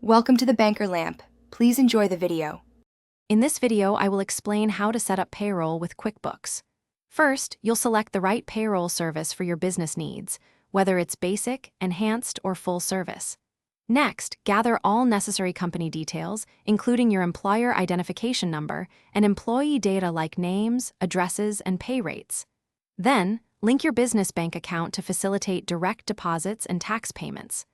Welcome to the Banker Lamp. Please enjoy the video. In this video, I will explain how to set up payroll with QuickBooks. First, you'll select the right payroll service for your business needs, whether it's basic, enhanced, or full service. Next, gather all necessary company details, including your employer identification number and employee data like names, addresses, and pay rates. Then, link your business bank account to facilitate direct deposits and tax payments.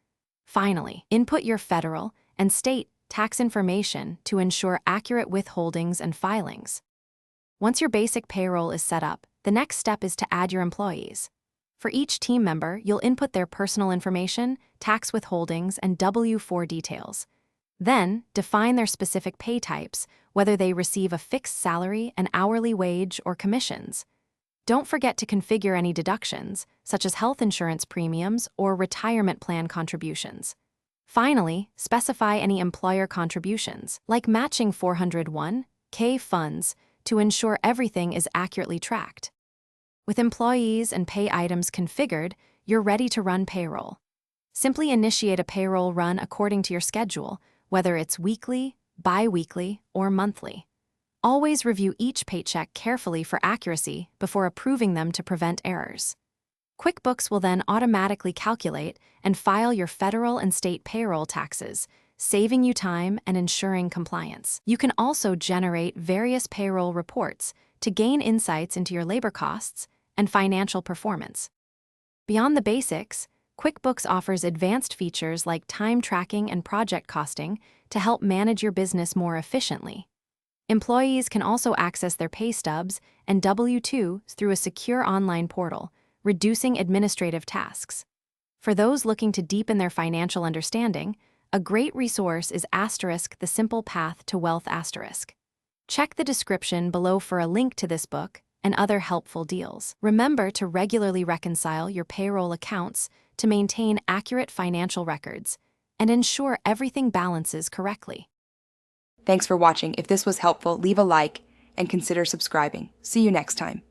Finally, input your federal and state tax information to ensure accurate withholdings and filings. Once your basic payroll is set up, the next step is to add your employees. For each team member, you'll input their personal information, tax withholdings, and W-4 details. Then, define their specific pay types, whether they receive a fixed salary, an hourly wage, or commissions. Don't forget to configure any deductions, such as health insurance premiums or retirement plan contributions. Finally, specify any employer contributions, like matching 401(k) funds, to ensure everything is accurately tracked. With employees and pay items configured, you're ready to run payroll. Simply initiate a payroll run according to your schedule, whether it's weekly, bi-weekly, or monthly. Always review each paycheck carefully for accuracy before approving them to prevent errors. QuickBooks will then automatically calculate and file your federal and state payroll taxes, saving you time and ensuring compliance. You can also generate various payroll reports to gain insights into your labor costs and financial performance. Beyond the basics, QuickBooks offers advanced features like time tracking and project costing to help manage your business more efficiently. Employees can also access their pay stubs and W-2s through a secure online portal, reducing administrative tasks. For those looking to deepen their financial understanding, a great resource is The Simple Path to Wealth *. Check the description below for a link to this book and other helpful deals. Remember to regularly reconcile your payroll accounts to maintain accurate financial records and ensure everything balances correctly. Thanks for watching. If this was helpful, leave a like and consider subscribing. See you next time.